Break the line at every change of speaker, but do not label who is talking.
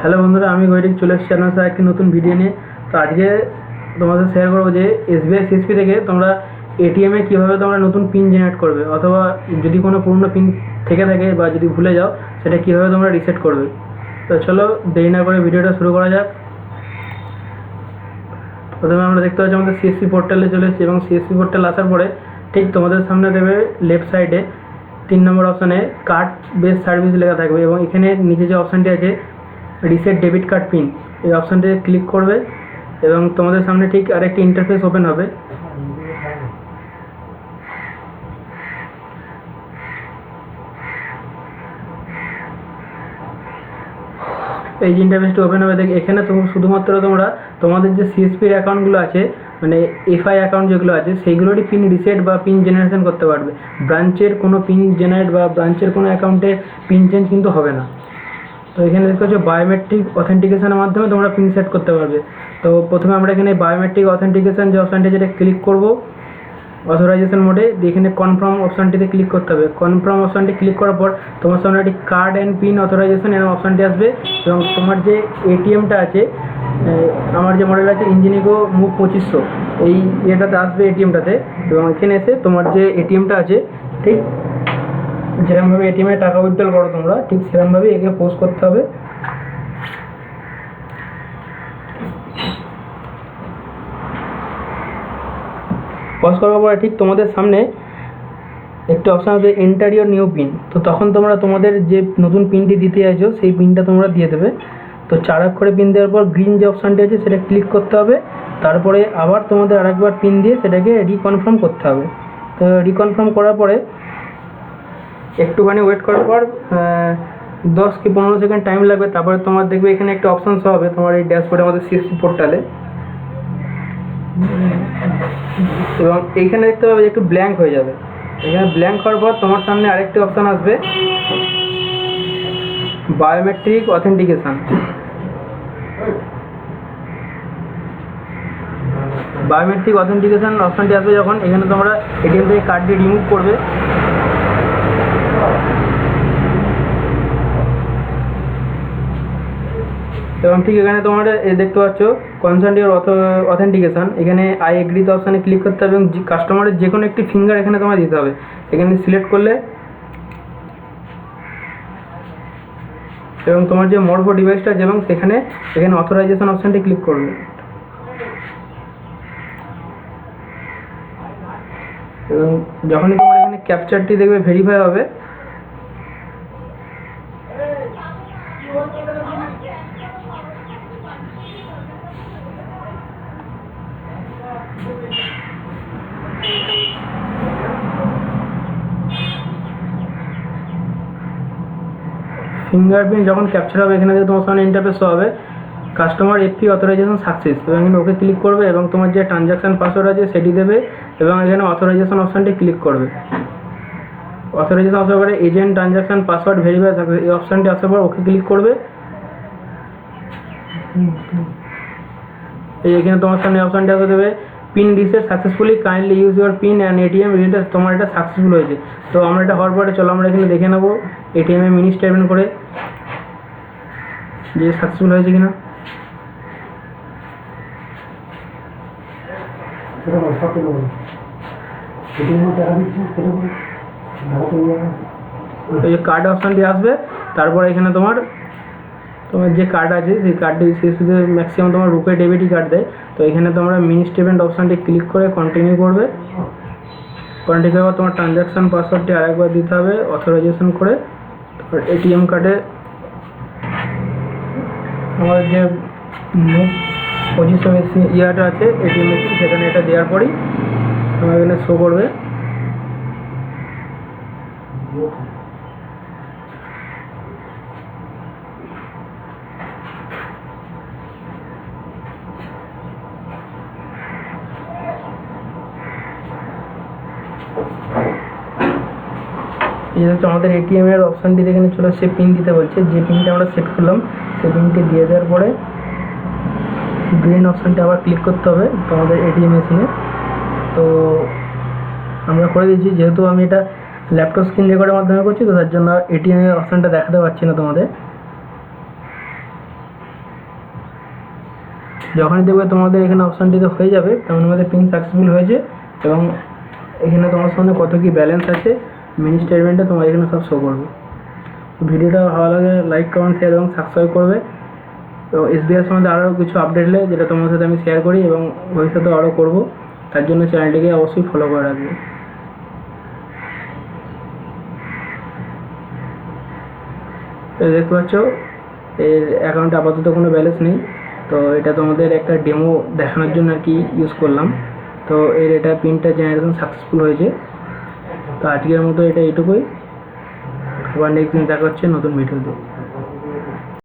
Hello বন্ধুরা, আমি গৈরিক চলে এসেছি আপনার সাথে একটি নতুন ভিডিও নিয়ে। তো আজকে তোমাদের শেয়ার করবো যে এসবিআই সিএসপি থেকে তোমরা এটিএমে কীভাবে তোমরা নতুন পিন জেনারেট করবে, অথবা যদি কোনো পুরনো পিন থেকে থাকে বা যদি ভুলে যাও সেটা কীভাবে তোমরা রিসেট করবে। তো চলো দেরি না করে ভিডিওটা শুরু করা যাক। প্রথমে আমরা দেখতে পাচ্ছি আমাদের সিএসপি পোর্টালে চলে এসেছি, এবং সিএসপি পোর্টাল আসার পরে ঠিক তোমাদের সামনে দেবে লেফট সাইডে 3 নম্বর অপশানে কার্ড বেস সার্ভিস লেখা থাকবে, এবং এখানে নিচে যে অপশানটি আছে রিসেট ডেবিট কার্ড পিন, এই অপশানটিতে ক্লিক করবে এবং তোমাদের সামনে ঠিক আরেকটি ইন্টারফেস ওপেন হবে। এই যে ইন্টারফেসটি ওপেন হবে, এখানে শুধুমাত্র তোমরা তোমাদের যে সিএসপির অ্যাকাউন্টগুলো আছে, মানে এফআই অ্যাকাউন্ট যেগুলো আছে সেইগুলোরই পিন রিসেট বা পিন জেনারেশন করতে পারবে। ব্রাঞ্চের কোনো পিন জেনারেট বা ব্রাঞ্চের কোনো অ্যাকাউন্টে পিন চেঞ্জ কিন্তু হবে না। তো এখানে দেখতে পাচ্ছ বায়োমেট্রিক অথেন্টিকেশনের মাধ্যমে তোমরা পিন সেট করতে পারবে। তো প্রথমে আমরা এখানে বায়োমেট্রিক অথেন্টিকেশন যে অপশানটি যেটা ক্লিক করব অথরাইজেশন মোডে, এখানে কনফার্ম অপশানটিতে ক্লিক করতে হবে। কনফার্ম অপশানটি ক্লিক করার পর তোমার সামনে একটি কার্ড অ্যান্ড পিন অথরাইজেশন এর অপশানটি আসবে, এবং তোমার যে এটিএমটা আছে, আমার যে মডেল আছে ইঞ্জিনিগো মুভ 2500, এই ইয়েটাতে আসবে এটিএমটাতে, এবং এখানে এসে তোমার যে এটিএমটা আছে ঠিক যেরকমভাবে এটিএমে টাকা উইথড্রল করো তোমরা, ঠিক সেরকমভাবে একে পোস্ট করতে হবে। পজ করার পরে ঠিক তোমাদের সামনে একটা অপশান আছে এন্টার ইওর নিউ পিন। তো তখন তোমরা তোমাদের যে নতুন পিনটি দিতে চাইছো সেই পিনটা তোমরা দিয়ে দেবে। তো 4 অক্ষরে পিন দেওয়ার পর গ্রিন যে অপশানটি আছে সেটা ক্লিক করতে হবে, তারপরে আবার তোমাদের আরেকবার পিন দিয়ে সেটাকে রিকনফার্ম করতে হবে। তো রিকনফার্ম করার পরে একটুখানি ওয়েট করার পর 10 কি 15 সেকেন্ড টাইম লাগবে। তারপরে তোমার দেখবে এখানে একটা অপশান শো হবে তোমার এই ড্যাশবোর্ডে আমাদের সিএসপি পোর্টালে, এবং এইখানে দেখতে পাবে একটু ব্ল্যাঙ্ক হয়ে যাবে। এখানে ব্ল্যাঙ্ক হওয়ার পর তোমার সামনে আরেকটি অপশান আসবে বায়োমেট্রিক অথেন্টিকেশন। বায়োমেট্রিক অথেন্টিকেশন অপশানটি আসবে যখন, এখানে তোমরা এটিএম থেকে কার্ডটি রিমুভ করবে, এবং ঠিক এখানে তোমরা দেখতে পাচ্ছ কনসার্ন ইওর অথেন্টিকেশন, এখানে আই এগ্রিতে অপশানে ক্লিক করতে হবে, এবং কাস্টমারের যে কোনো একটি ফিঙ্গার এখানে তোমার দিতে হবে। এখানে সিলেক্ট করলে এবং তোমার যে মরফো ডিভাইসটা আছে এবং এখানে অথরাইজেশন অপশানটি ক্লিক করবে, এবং যখনই তোমার এখানে ক্যাপচারটি দেখবে ভেরিফাই হবে, ফিঙ্গারপ্রিন্ট যখন ক্যাপচার হবে এখানে তোমার সামনে ইন্টারফেস হবে কাস্টমার এফপি অথরাইজেশন সাকসেস, এবং এখানে ওকে ক্লিক করবে এবং তোমার যে ট্রানজ্যাকশান পাসওয়ার্ড আছে সেটি দেবে, এবং এখানে অথরাইজেশন অপশানটি ক্লিক করবে। অথরাইজেশন আসার পরে agent transaction password verify success, এই অপশানটি আসার পর ওকে ক্লিক করবে। এখানে তোমার সামনে অপশানটি আসে দেবে pin reset successfully, kindly use your pin and ATM reset. তোমার এটা সাকসেসফুল হয়েছে। তো আমরা এটা হওয়ার পরে চলো আমরা এখানে দেখে নেবো এটিএমে মিনি স্টেটমেন্ট করে যে সাকসেসফুল হয়েছে কিনা। এই কার্ড অপশানটি আসবে, তারপর এখানে তোমার যে কার্ড আছে সেই কার্ডটি সিএসপিতে ম্যাক্সিমাম তোমার রুপে ডেবিটই কার্ড দেয়। তো এখানে তোমরা মিনি স্টেটমেন্ট অপশানটি ক্লিক করে কন্টিনিউ করবে। কন্টিনিউ করার পর তোমার ট্রানজ্যাকশান পাসওয়ার্ডটি আরেকবার দিতে হবে অথরাইজেশন করে। তারপর এটিএম কার্ডে আমাদের যে মুভ 2500 ইয়ারটা আছে এটিএম সেখানে এটা দেওয়ার পরই তোমার এখানে শো করবে। এই হচ্ছে আমাদের এটিএম এর অপশানটি, এখানে চলে আসছে পিন দিতে বলছে। যে পিনটা আমরা সেট করলাম সেই পিনটি দিয়ে দেওয়ার পরে গ্রিন অপশানটা আবার ক্লিক করতে হবে তোমাদের এটিএম মেশিনে। তো আমরা করে দিয়েছি, যেহেতু আমি এটা ল্যাপটপ স্ক্রিন রেকর্ডের মাধ্যমে করছি তো তার জন্য এটিএম এর অপশানটা দেখাতে পাচ্ছি না তোমাদের। যখনই দেখবে তোমাদের এখানে অপশানটিতে হয়ে যাবে তখন তোমাদের পিন সাকসেসফুল হয়েছে এবং এখানে তোমার সামনে কত কি ব্যালেন্স আছে মিনি স্টেটমেন্টে তোমার এখানে সব শো করবে। ভিডিওটা ভালো লাগে লাইক কমেন্ট শেয়ার এবং সাবস্ক্রাইব করবে। তো এসবিআই সম্বন্ধে আরও কিছু আপডেট হলে যেটা তোমার সাথে আমি শেয়ার করি এবং ভবিষ্যতে আরও করবো, তার জন্য চ্যানেলটিকে অবশ্যই ফলো করে রাখবে। দেখতে পাচ্ছ এর অ্যাকাউন্টে আপাতত কোনো ব্যালেন্স নেই, তো এটা তোমাদের একটা ডেমো দেখানোর জন্য আর কি ইউজ করলাম। তো এটা পিনটা জেনারেশন সাকসেসফুল হয়েছে। তো আজকের মতো এটা এইটুকুই, আবার নেক্সট দিন দেখা হচ্ছে নতুন ভিডিওতে।